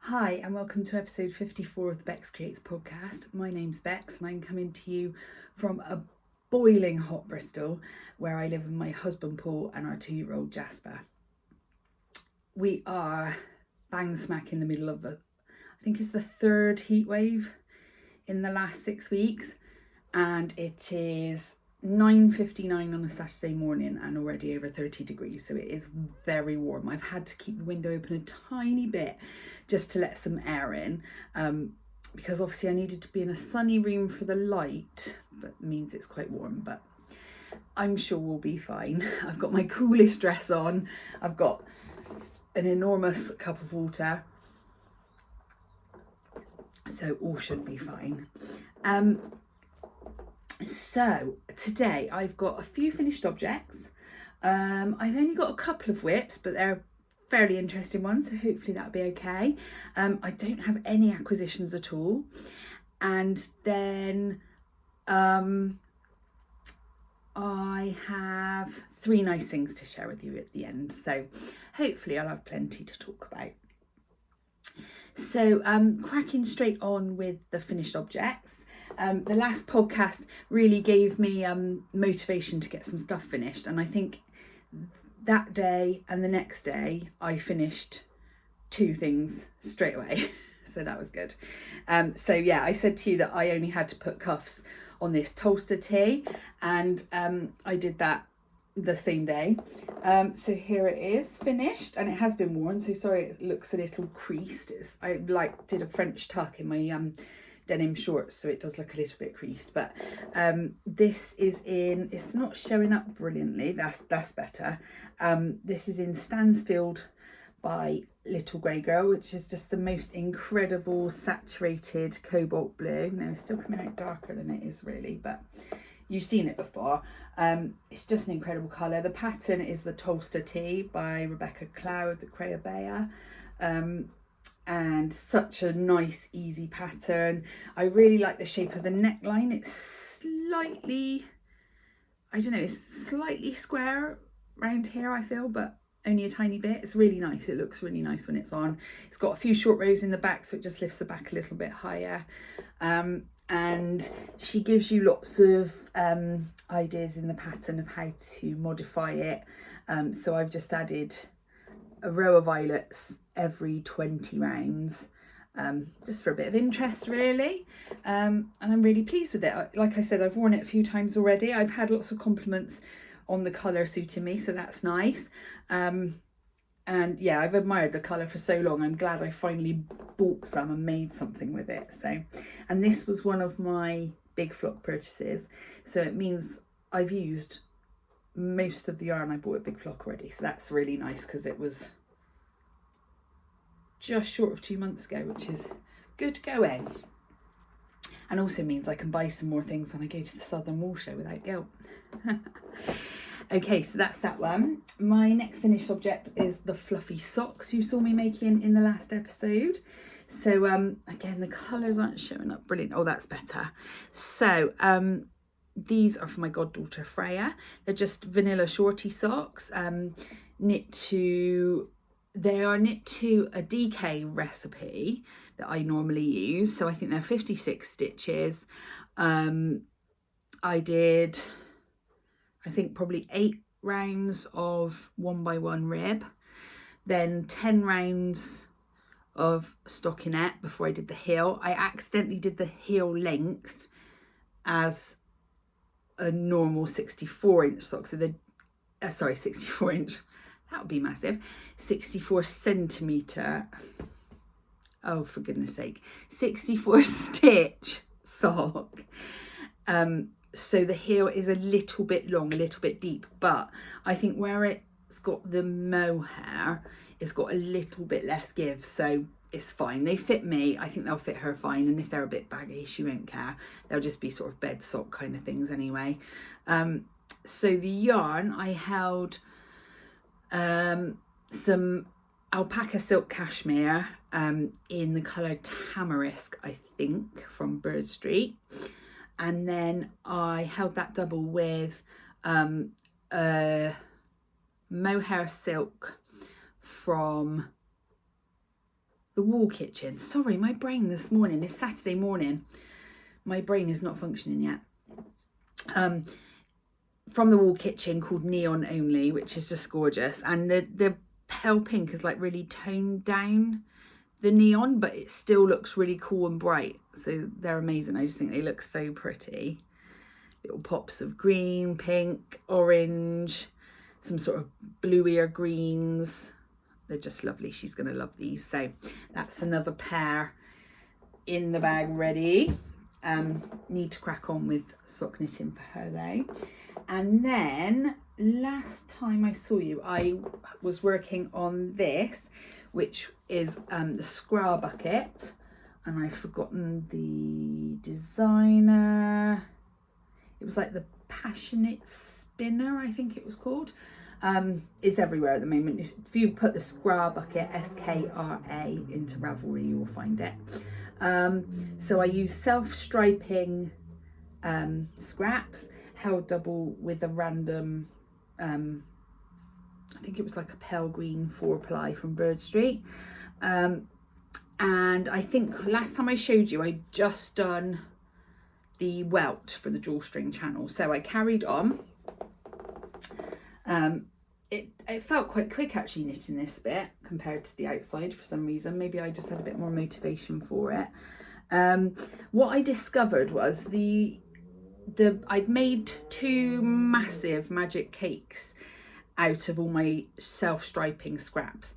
Hi, and welcome to episode 54 of the Beks Creates podcast. My name's Beks, and I'm coming to you from a boiling hot Bristol, where I live with my husband Paul and our 2-year-old Jasper. We are bang smack in the middle of I think it's the third heat wave in the last 6 weeks, and it is 9:59 on a Saturday morning and already over 30 degrees, so it is very warm. I've had to keep the window open a tiny bit just to let some air in, because obviously I needed to be in a sunny room for the light, but it means it's quite warm, but I'm sure we'll be fine. I've got my coolest dress on, I've got an enormous cup of water, so all should be fine. So today I've got a few finished objects. I've only got a couple of whips, but they're fairly interesting ones, so hopefully that'll be okay. I don't have any acquisitions at all. And then I have 3 nice things to share with you at the end, so hopefully I'll have plenty to talk about. So cracking straight on with the finished objects. The last podcast really gave me motivation to get some stuff finished, and I think that day and the next day I finished 2 things straight away. So that was good. So yeah, I said to you that I only had to put cuffs on this Tolster tee, and I did that the same day. So here it is finished, and it has been worn, so sorry it looks a little creased. I did a French tuck in my denim shorts, so it does look a little bit creased, but this is in, it's not showing up brilliantly, that's better. This is in Stansfield by Little Grey Girl, which is just the most incredible saturated cobalt blue. No, it's still coming out darker than it is really, but you've seen it before. It's just an incredible colour. The pattern is the Tolster tee by Rebecca Cloud, the Crea Bea. And such a nice, easy pattern. I really like the shape of the neckline. It's slightly, I don't know, it's slightly square around here, I feel, but only a tiny bit. It's really nice. It looks really nice when it's on. It's got a few short rows in the back, so it just lifts the back a little bit higher. And she gives you lots of ideas in the pattern of how to modify it. So I've just added a row of eyelets every 20 rounds, just for a bit of interest really, and I'm really pleased with it. Like I said, I've worn it a few times already. I've had lots of compliments on the colour suiting me, so that's nice. And yeah, I've admired the colour for so long. I'm glad I finally bought some and made something with it. So, and this was one of my big flock purchases, so it means I've used most of the yarn I bought at Big Flock already, so that's really nice because it was just short of 2 months ago, which is good going, and also means I can buy some more things when I go to the Southern Wool Show without guilt. Okay, so that's that one. My next finished object is the fluffy socks you saw me making in the last episode. So again, the colours aren't showing up brilliant. Oh, that's better. So these are for my goddaughter Freya. They're just vanilla shorty socks, they are knit to a DK recipe that I normally use. So I think they're 56 stitches. I did, I think, probably 8 rounds of 1x1 rib, then 10 rounds of stockinette before I did the heel. I accidentally did the heel length as a normal 64-inch sock. So 64-inch, that would be massive. 64 centimetre, oh for goodness sake, 64 stitch sock. So the heel is a little bit long, a little bit deep, but I think where it's got the mohair, it's got a little bit less give, so it's fine. They fit me. I think they'll fit her fine, and if they're a bit baggy, she won't care. They'll just be sort of bed sock kind of things anyway. So the yarn, I held some alpaca silk cashmere in the colour Tamarisk, I think, from Bird Street. And then I held that double with mohair silk from the wall kitchen. Sorry, my brain this morning, it's Saturday morning. My brain is not functioning yet. From the wall kitchen called Neon Only, which is just gorgeous. And the pale pink is like really toned down the neon, but it still looks really cool and bright. So they're amazing. I just think they look so pretty. Little pops of green, pink, orange, some sort of bluier greens. They're just lovely. She's going to love these. So that's another pair in the bag ready. Need to crack on with sock knitting for her though. And then last time I saw you, I was working on this, which is the scrap bucket, and I've forgotten the designer. It was like the Passionate Spinner, I think it was called. It's everywhere at the moment. If you put the scrap bucket, SKRA, into Ravelry, you will find it. So I use self-striping scraps, held double with a random, I think it was like a pale green 4-ply from Bird Street. And I think last time I showed you, I'd just done the welt for the drawstring channel. So I carried on. It felt quite quick actually knitting this bit compared to the outside for some reason. Maybe I just had a bit more motivation for it. What I discovered was I'd made 2 massive magic cakes out of all my self-striping scraps,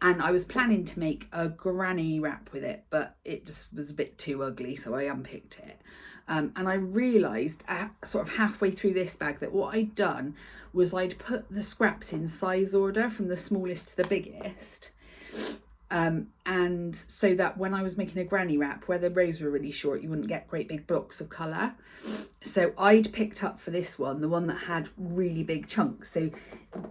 and I was planning to make a granny wrap with it, but it just was a bit too ugly, so I unpicked it. And I realised sort of halfway through this bag that what I'd done was I'd put the scraps in size order from the smallest to the biggest, and so that when I was making a granny wrap, where the rows were really short, you wouldn't get great big blocks of colour. So I'd picked up for this one the one that had really big chunks, so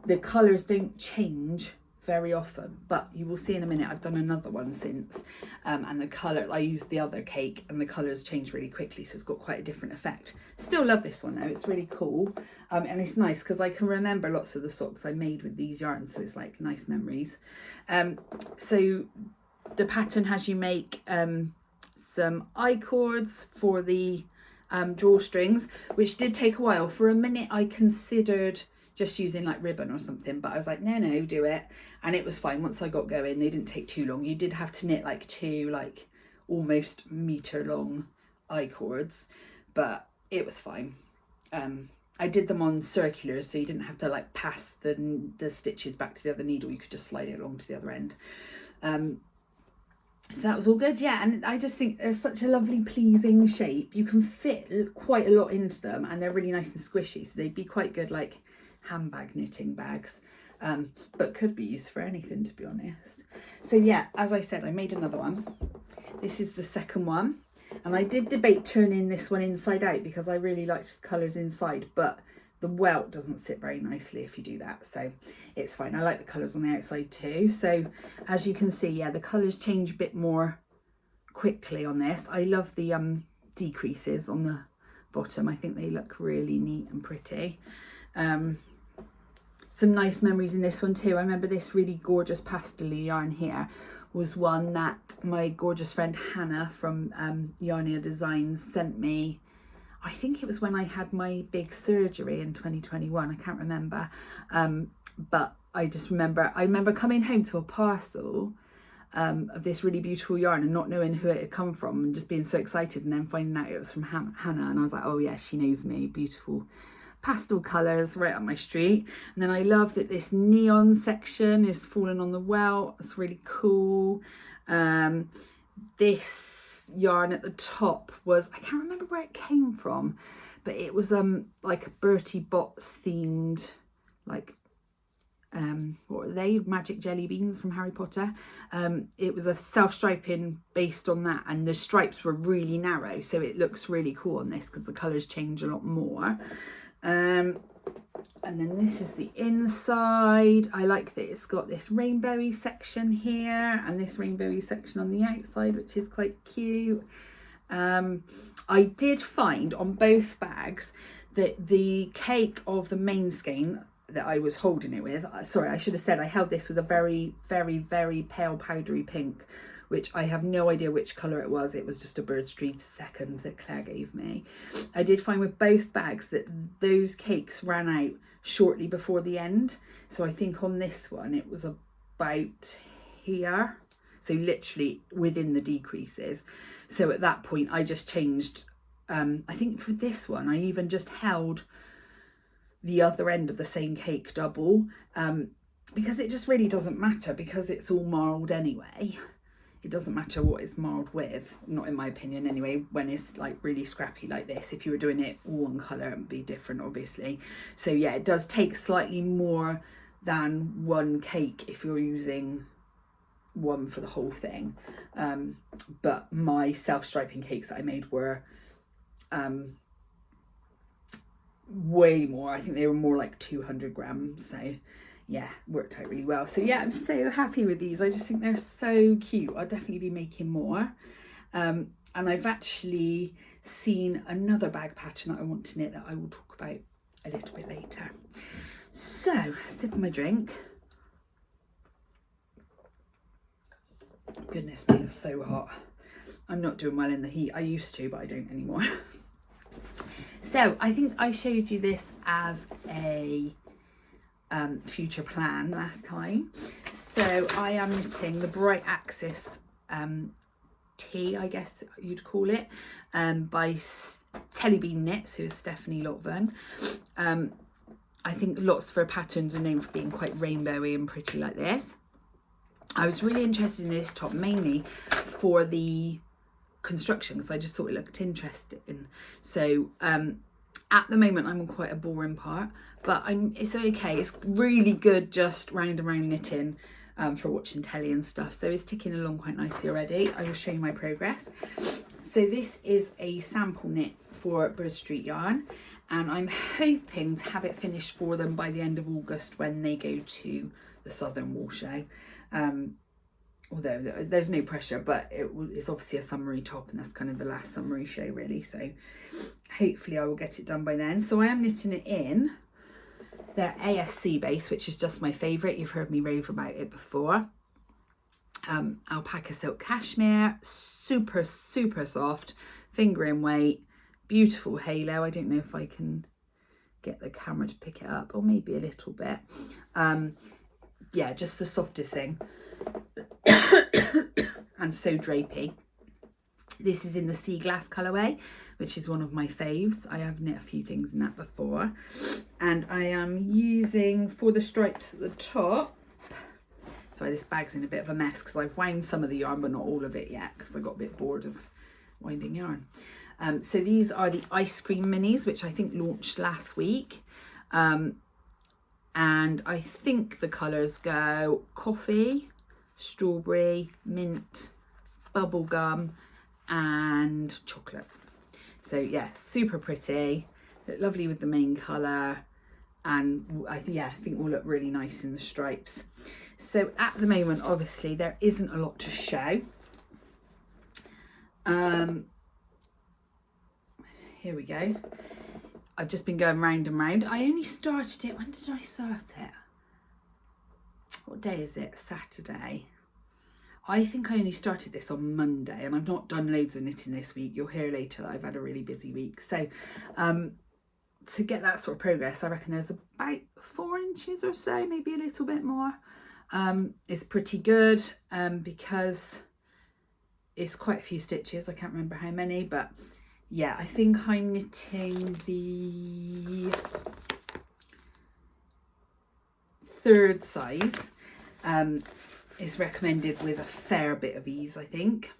the colours don't change very often, but you will see in a minute I've done another one since, and the colour, I used the other cake and the colours changed really quickly, so it's got quite a different effect. Still love this one though, it's really cool, and it's nice because I can remember lots of the socks I made with these yarns, so it's like nice memories. So the pattern has you make some I-cords for the drawstrings, which did take a while. For a minute I considered just using like ribbon or something, but I was like, no, do it. And it was fine once I got going. They didn't take too long. You did have to knit like 2 like almost metre long I-cords, but it was fine. I did them on circulars, so you didn't have to like pass the stitches back to the other needle. You could just slide it along to the other end. So that was all good, yeah. And I just think they're such a lovely, pleasing shape. You can fit quite a lot into them, and they're really nice and squishy, so they'd be quite good like handbag knitting bags, but could be used for anything, to be honest. So yeah, as I said, I made another one. This is the second one, and I did debate turning this one inside out because I really liked the colours inside, but the welt doesn't sit very nicely if you do that, so it's fine. I like the colours on the outside too. So as you can see, yeah, the colours change a bit more quickly on this. I love the decreases on the bottom. I think they look really neat and pretty. Some nice memories in this one too. I remember this really gorgeous pastel yarn here was one that my gorgeous friend Hannah from Yarnia Designs sent me. I think it was when I had my big surgery in 2021. I can't remember, but I just remember, I remember coming home to a parcel of this really beautiful yarn and not knowing who it had come from and just being so excited, and then finding out it was from Hannah, and I was like, oh yeah, she knows me. Beautiful pastel colours right up my street. And then I love that this neon section is falling on the welt. It's really cool. This yarn at the top was, I can't remember where it came from, but it was like a Bertie Bott's themed, like what were they, magic jelly beans from Harry Potter. It was a self-striping based on that, and the stripes were really narrow, so it looks really cool on this because the colours change a lot more. And then this is the inside. I like that it's got this rainbowy section here and this rainbowy section on the outside, which is quite cute. I did find on both bags that the cake of the main skein that I was holding it with. Sorry, I should have said I held this with a very, very, very pale powdery pink, which I have no idea which colour it was. It was just a Bird Street second that Claire gave me. I did find with both bags that those cakes ran out shortly before the end. So I think on this one it was about here. So literally within the decreases. So at that point I just changed, I think for this one I even just held the other end of the same cake double, because it just really doesn't matter, because it's all marled anyway. It doesn't matter what it's marled with, not in my opinion anyway, when it's like really scrappy like this. If you were doing it all one colour, it would be different, obviously. So yeah, it does take slightly more than one cake if you're using one for the whole thing. But my self-striping cakes that I made were way more. I think they were more like 200 grams. So yeah, worked out really well. So yeah, I'm so happy with these. I just think they're so cute. I'll definitely be making more. And I've actually seen another bag pattern that I want to knit that I will talk about a little bit later. So, sipping my drink. Goodness me, it's so hot. I'm not doing well in the heat. I used to, but I don't anymore. So I think I showed you this as a future plan last time. So I am knitting the Bright Axis tee, I guess you'd call it, by Tellybean Knits, who is Stephanie Lotvan. I think lots of her patterns are known for being quite rainbowy and pretty like this. I was really interested in this top mainly for the construction, because I just thought it looked interesting. So at the moment I'm on quite a boring part, but it's okay. It's really good just round and round knitting for watching telly and stuff. So it's ticking along quite nicely already. I will show you my progress. So this is a sample knit for Bird Street yarn, and I'm hoping to have it finished for them by the end of August when they go to the Southern Wool Show. Although there's no pressure, but it's obviously a summery top, and that's kind of the last summery show really. So hopefully I will get it done by then. So I am knitting it in their ASC base, which is just my favourite. You've heard me rave about it before. Alpaca silk cashmere, super, super soft, finger in weight, beautiful halo. I don't know if I can get the camera to pick it up, or maybe a little bit. Yeah, just the softest thing. And so drapey. This is in the sea glass colourway, which is one of my faves. I have knit a few things in that before. And I am using, for the stripes at the top, sorry, this bag's in a bit of a mess because I've wound some of the yarn but not all of it yet, because I got a bit bored of winding yarn. So these are the ice cream minis, which I think launched last week. And I think the colours go coffee, strawberry, mint, bubblegum and chocolate. So yeah, super pretty, look lovely with the main colour, and I think will look really nice in the stripes. So at the moment, obviously there isn't a lot to show. Here we go. I've just been going round and round. I only started it, when did I start it? What day is it? Saturday. I think I only started this on Monday, and I've not done loads of knitting this week. You'll hear later that I've had a really busy week. So to get that sort of progress, I reckon there's about 4 inches or so, maybe a little bit more. It's pretty good because it's quite a few stitches. I can't remember how many, but yeah, I think I'm knitting the 3rd size. Is recommended with a fair bit of ease, I think.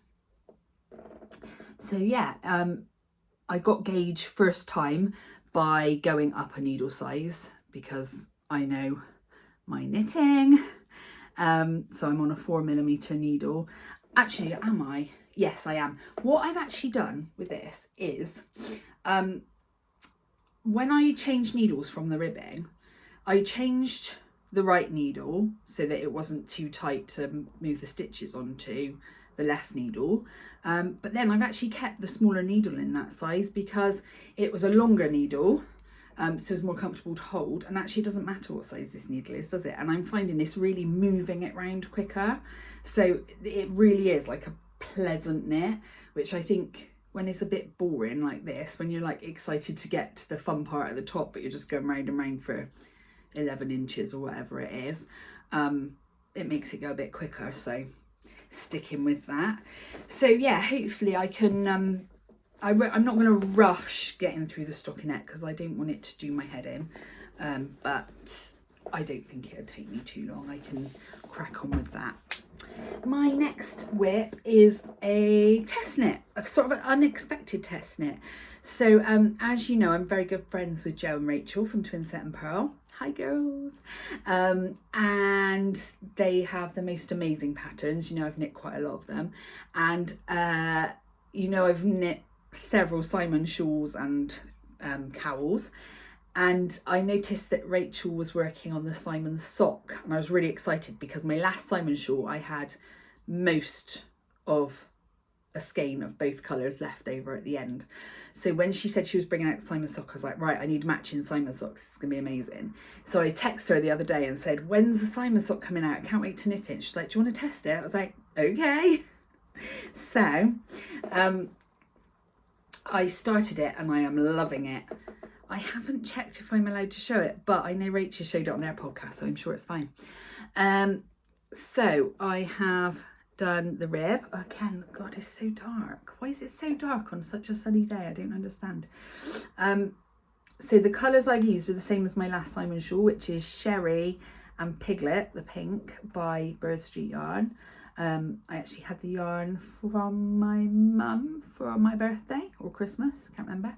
So yeah, I got gauge first time by going up a needle size, because I know my knitting. So I'm on a 4mm needle. Actually, am I? Yes, I am. What I've actually done with this is, when I changed needles from the ribbing, I changed the right needle so that it wasn't too tight to move the stitches onto the left needle, but then I've actually kept the smaller needle in that size because it was a longer needle, so it's more comfortable to hold, and actually it doesn't matter what size this needle is, does it? And I'm finding this really moving it round quicker, so it really is like a pleasant knit, which I think when it's a bit boring like this, when you're like excited to get to the fun part at the top but you're just going round and round for 11 inches or whatever it is, it makes it go a bit quicker, so sticking with that. So yeah, hopefully I can I'm not going to rush getting through the stockinette because I don't want it to do my head in, but I don't think it'll take me too long. I can crack on with that. My next whip is a test knit, a sort of an unexpected test knit. So as you know, I'm very good friends with Jo and Rachel from Twin Set and Pearl. Hi girls. And they have the most amazing patterns. You know, I've knit quite a lot of them, and you know, I've knit several Simon shawls and cowls, and I noticed that Rachel was working on the Simon sock, and I was really excited because my last Simon shawl I had most of a skein of both colours left over at the end. So when she said she was bringing out the Simon sock, I was like, right, I need matching Simon socks, it's gonna be amazing. So I texted her the other day and said, when's the Simon sock coming out? I can't wait to knit it. She's like, do you want to test it? I was like, okay. So I started it and I am loving it. I haven't checked if I'm allowed to show it, but I know Rachel showed it on their podcast, so I'm sure it's fine. So I have done the rib. Again, God, it's so dark. Why is it so dark on such a sunny day? I don't understand. So the colours I've used are the same as my last Simon shawl, which is Sherry and Piglet, the pink, by Bird Street Yarn. I actually had the yarn from my mum for my birthday or Christmas, I can't remember.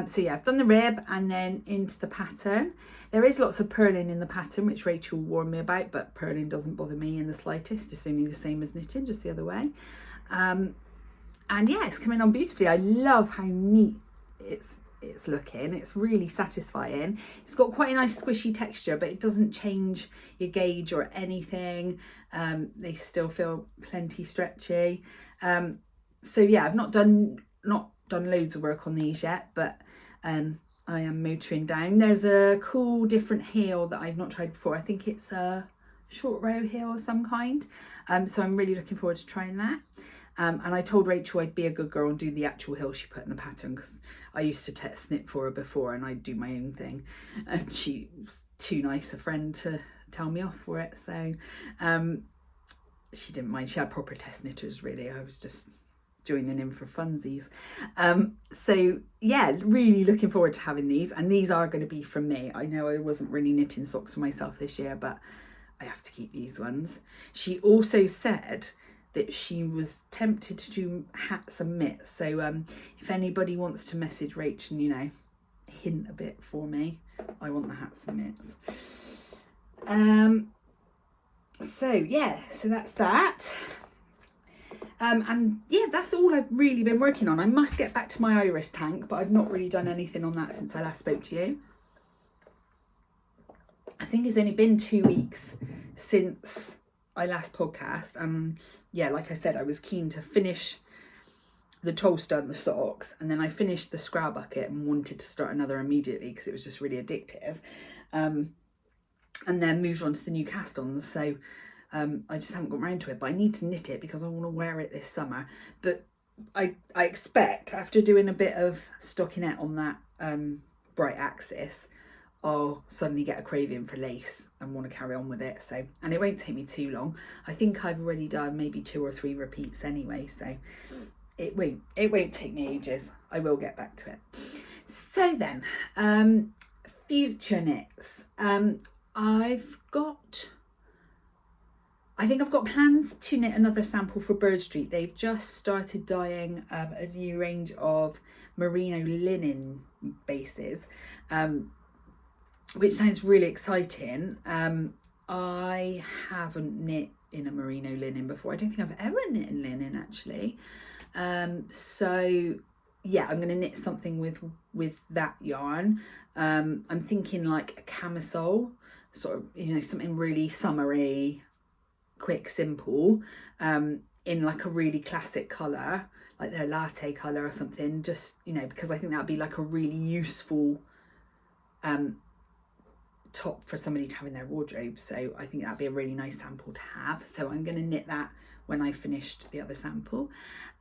So yeah, I've done the rib and then into the pattern. There is lots of purling in the pattern, which Rachel warned me about, but purling doesn't bother me in the slightest. It's only the same as knitting, just the other way. And yeah, it's coming on beautifully. I love how neat it's looking. It's really satisfying. It's got quite a nice squishy texture, but it doesn't change your gauge or anything. They still feel plenty stretchy. So yeah, I've not done loads of work on these yet, but I am motoring down. There's a cool different heel that I've not tried before. I think it's a short row heel of some kind. So I'm really looking forward to trying that. And I told Rachel I'd be a good girl and do the actual heel she put in the pattern, because I used to test knit for her before and I'd do my own thing, and she was too nice a friend to tell me off for it. So she didn't mind. She had proper test knitters, really. I was just joining in for funsies. So yeah, really looking forward to having these, and these are going to be from me. I know I wasn't really knitting socks for myself this year, but I have to keep these ones. She also said that she was tempted to do hats and mitts, so if anybody wants to message Rach and, you know, hint a bit for me, I want the hats and mitts. So yeah, so that's that. And yeah, that's all I've really been working on. I must get back to my iris tank, but I've not really done anything on that since I last spoke to you. I think it's only been 2 weeks since I last podcast, and yeah, like I said, I was keen to finish the toaster and the socks, and then I finished the scrap bucket and wanted to start another immediately because it was just really addictive, and then moved on to the new cast-ons. So I just haven't got around to it, but I need to knit it because I want to wear it this summer. But I expect after doing a bit of stockinette on that bright axis, I'll suddenly get a craving for lace and want to carry on with it. So, and it won't take me too long. I think I've already done maybe 2 or 3 repeats anyway, so it won't take me ages. I will get back to it. So then, future knits. I think I've got plans to knit another sample for Bird Street. They've just started dyeing a new range of merino linen bases, which sounds really exciting. I haven't knit in a merino linen before. I don't think I've ever knit in linen, actually. So yeah, I'm going to knit something with that yarn. I'm thinking like a camisole, sort of, you know, something really summery, quick, simple, in like a really classic colour, like their latte colour or something, just, you know, because I think that'd be like a really useful top for somebody to have in their wardrobe. So I think that'd be a really nice sample to have. So I'm going to knit that when I finished the other sample.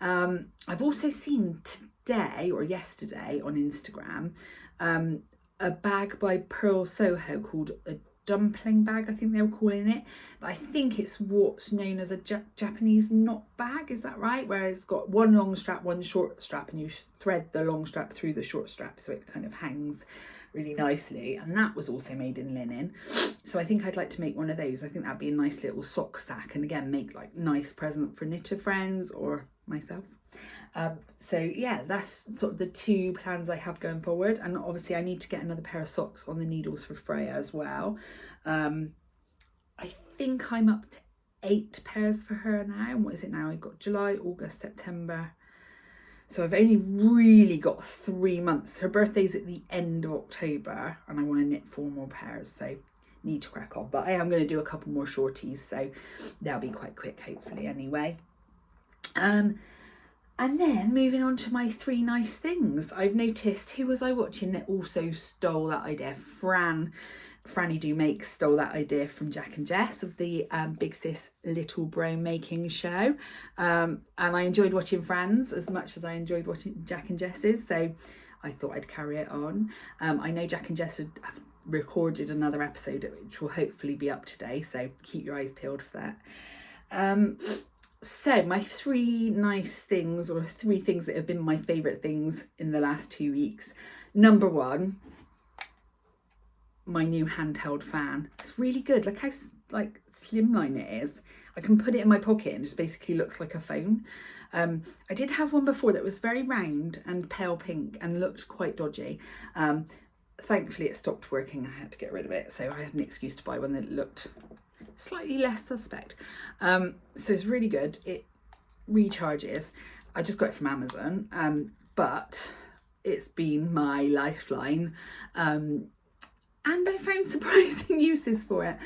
I've also seen today or yesterday on Instagram a bag by Pearl Soho called a dumpling bag, I think they were calling it, but I think it's what's known as a Japanese knot bag, is that right? Where it's got one long strap, one short strap, and you thread the long strap through the short strap so it kind of hangs really nicely. And that was also made in linen, so I think I'd like to make one of those. I think that'd be a nice little sock sack, and again make like nice present for knitter friends or myself. So yeah, that's sort of the two plans I have going forward. And obviously I need to get another pair of socks on the needles for Freya as well. I think I'm up to 8 pairs for her now. And what is it now? I've got July, August, September. So I've only really got 3 months. Her birthday's at the end of October and I want to knit 4 more pairs. So need to crack on. But I am going to do a couple more shorties. So they'll be quite quick, hopefully, anyway. And then moving on to my 3 nice things. I've noticed, who was I watching that also stole that idea? Franny Do Make stole that idea from Jack and Jess of the Big Sis Little Bro making show. And I enjoyed watching Fran's as much as I enjoyed watching Jack and Jess's. So I thought I'd carry it on. I know Jack and Jess have recorded another episode which will hopefully be up today. So keep your eyes peeled for that. So my 3 nice things, or 3 things that have been my favourite things in the last 2 weeks. Number 1, my new handheld fan. It's really good. Look how like slimline it is. I can put it in my pocket and it just basically looks like a phone. I did have one before that was very round and pale pink and looked quite dodgy. Thankfully it stopped working. I had to get rid of it, so I had an excuse to buy one that looked slightly less suspect. So it's really good. It recharges. I just got it from Amazon, but it's been my lifeline, and I found surprising uses for it.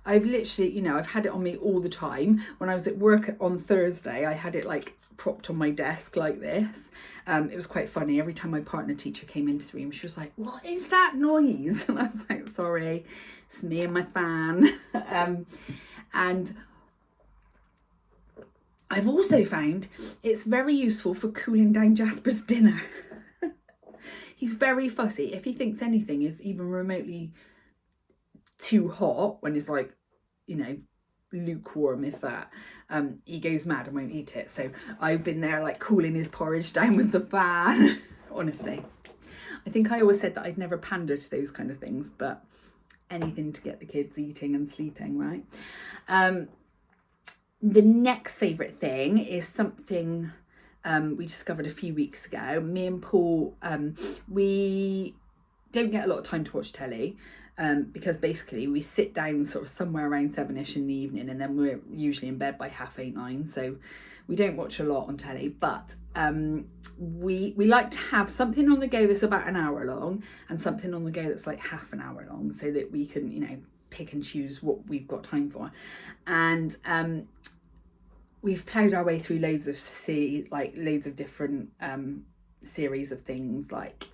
I've literally, I've had it on me all the time. When I was at work on Thursday, I had it like propped on my desk like this. It was quite funny. Every time my partner teacher came into the room, she was like, "What is that noise?" And I was like, "Sorry, it's me and my fan." And I've also found it's very useful for cooling down Jasper's dinner. He's very fussy. If he thinks anything is even remotely too hot, when it's like, lukewarm, if that, he goes mad and won't eat it. So I've been there like cooling his porridge down with the fan. Honestly, I think I always said that I'd never pander to those kind of things, but anything to get the kids eating and sleeping, right? The next favourite thing is something we discovered a few weeks ago. Me and Paul, we don't get a lot of time to watch telly, because basically we sit down sort of somewhere around 7ish in the evening, and then we're usually in bed by 8:30, 9. So we don't watch a lot on telly, but we like to have something on the go that's about an hour long and something on the go that's like half an hour long, so that we can, pick and choose what we've got time for. And we've ploughed our way through loads of different series of things like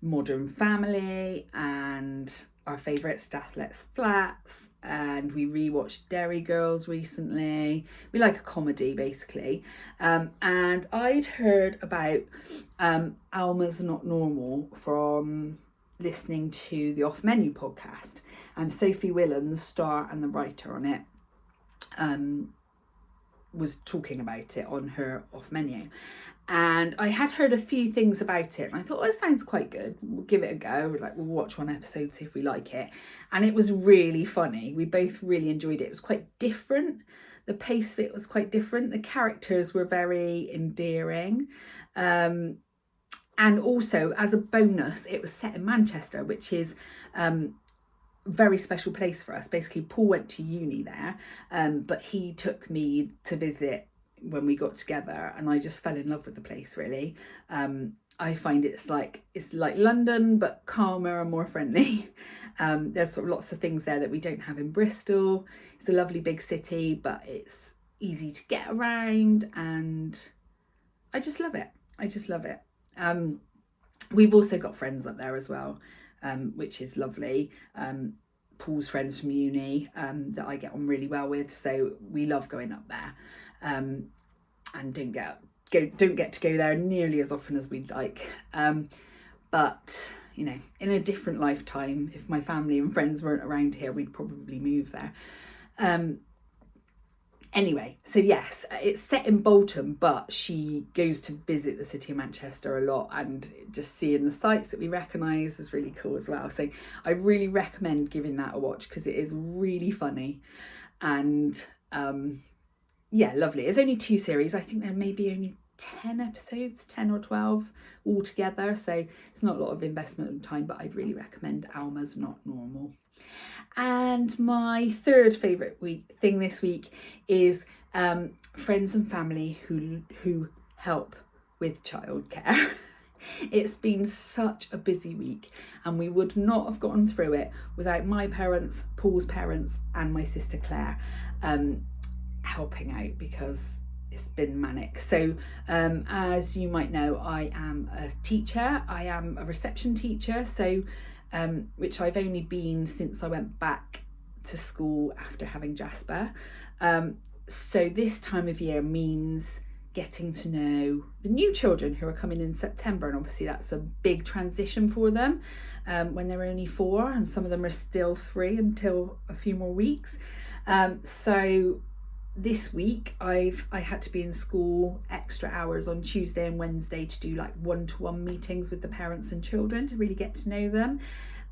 Modern Family and our favourite Stathlet's Flats, and we rewatched Derry Girls recently. We like a comedy basically, and I'd heard about Alma's Not Normal from listening to the Off Menu podcast, and Sophie Willan, the star and the writer on it, was talking about it on her Off Menu. And I had heard a few things about it and I thought, it sounds quite good, we'll give it a go, we'll watch one episode, see if we like it. And it was really funny. We both really enjoyed it. It was quite different. The pace of it was quite different. The characters were very endearing. And also, as a bonus, it was set in Manchester, which is very special place for us. Basically, Paul went to uni there, but he took me to visit when we got together, and I just fell in love with the place, really. I find it's like London, but calmer and more friendly. There's sort of lots of things there that we don't have in Bristol. It's a lovely big city, but it's easy to get around, and I just love it. We've also got friends up there as well. which is lovely. Paul's friends from uni that I get on really well with, so we love going up there, and don't get to go there nearly as often as we'd like, but you know, in a different lifetime, if my family and friends weren't around here, we'd probably move there. Anyway, so yes, it's set in Bolton, but she goes to visit the city of Manchester a lot, and just seeing the sites that we recognise is really cool as well. So I really recommend giving that a watch, because it is really funny and yeah, lovely. It's only 2 series. I think there may be only 10 episodes, 10 or 12 altogether, so it's not a lot of investment of time, but I'd really recommend Alma's Not Normal. And my third favourite thing this week is friends and family who help with childcare. It's been such a busy week, and we would not have gotten through it without my parents, Paul's parents, and my sister Claire helping out, because it's been manic. So as you might know, I am a teacher. I am a reception teacher, so which I've only been since I went back to school after having Jasper. So this time of year means getting to know the new children who are coming in September, and obviously that's a big transition for them when they're only 4, and some of them are still 3 until a few more weeks. So this week I had to be in school extra hours on Tuesday and Wednesday to do like one-to-one meetings with the parents and children to really get to know them,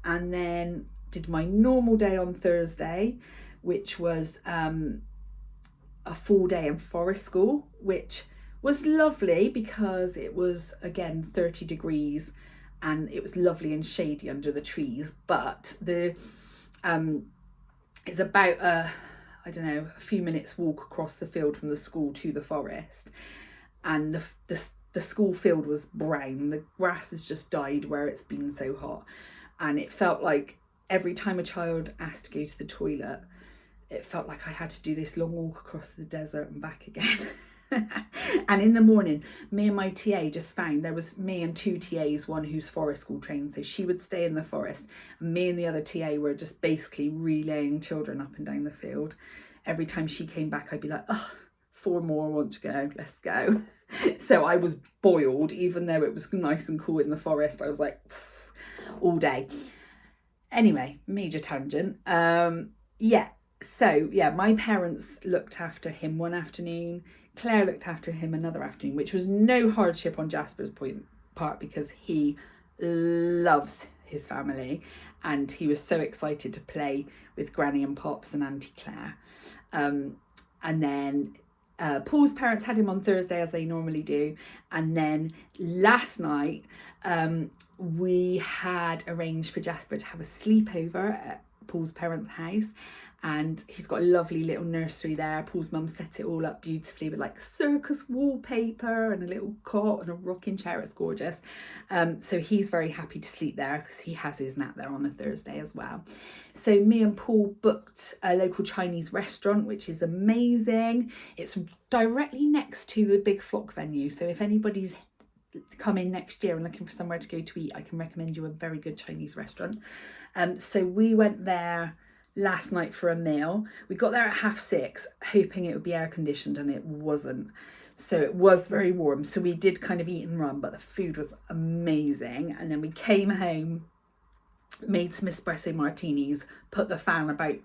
and then did my normal day on Thursday, which was a full day in forest school, which was lovely because it was again 30 degrees and it was lovely and shady under the trees, but the it's about a few minutes walk across the field from the school to the forest, and the school field was brown. The grass has just died where it's been so hot, and it felt like every time a child asked to go to the toilet, it felt like I had to do this long walk across the desert and back again. And in the morning, me and my TA just found there was me and 2 TAs, one who's forest school trained, so she would stay in the forest, and me and the other TA were just basically relaying children up and down the field. Every time she came back, I'd be like, oh, 4 more want to go, let's go. So I was boiled, even though it was nice and cool in the forest. I was like, all day. Anyway, major tangent. So my parents looked after him one afternoon. Claire looked after him another afternoon, which was no hardship on Jasper's part because he loves his family, and he was so excited to play with Granny and Pops and Auntie Claire. And then Paul's parents had him on Thursday, as they normally do, and then last night we had arranged for Jasper to have a sleepover at Paul's parents' house, and he's got a lovely little nursery there. Paul's mum set it all up beautifully with like circus wallpaper and a little cot and a rocking chair. It's gorgeous. So he's very happy to sleep there because he has his nap there on a Thursday as well. So me and Paul booked a local Chinese restaurant, which is amazing. It's directly next to the Big Flock venue, so if anybody's coming next year and looking for somewhere to go to eat, I can recommend you a very good Chinese restaurant. So we went there last night for a meal. We got there at 6:30, hoping it would be air conditioned, and it wasn't. So it was very warm. So we did kind of eat and run, but the food was amazing. And then we came home, made some espresso martinis, put the fan about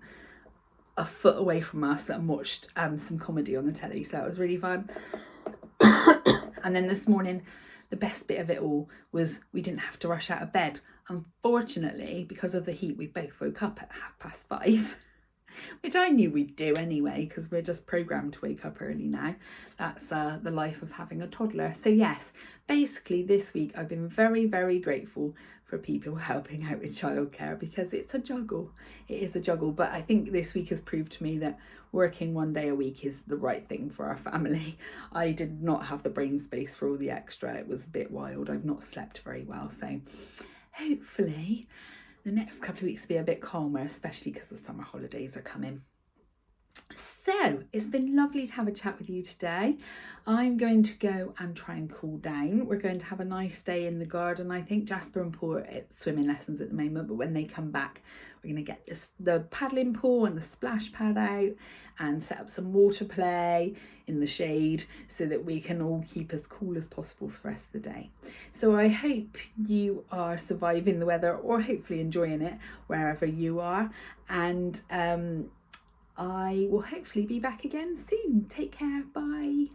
a foot away from us, and watched some comedy on the telly. So it was really fun. And then this morning, the best bit of it all was we didn't have to rush out of bed. Unfortunately, because of the heat, we both woke up at 5:30, which I knew we'd do anyway, because we're just programmed to wake up early now. That's the life of having a toddler. So yes, basically this week I've been very, very grateful for people helping out with childcare, because it's a juggle. It is a juggle, but I think this week has proved to me that working 1 day a week is the right thing for our family. I did not have the brain space for all the extra. It was a bit wild. I've not slept very well, so hopefully the next couple of weeks will be a bit calmer, especially because the summer holidays are coming. So it's been lovely to have a chat with you today. I'm going to go and try and cool down. We're going to have a nice day in the garden. I think Jasper and Paul are at swimming lessons at the moment, but when they come back, we're going to get the paddling pool and the splash pad out and set up some water play in the shade so that we can all keep as cool as possible for the rest of the day. So I hope you are surviving the weather, or hopefully enjoying it wherever you are. And I will hopefully be back again soon. Take care. Bye.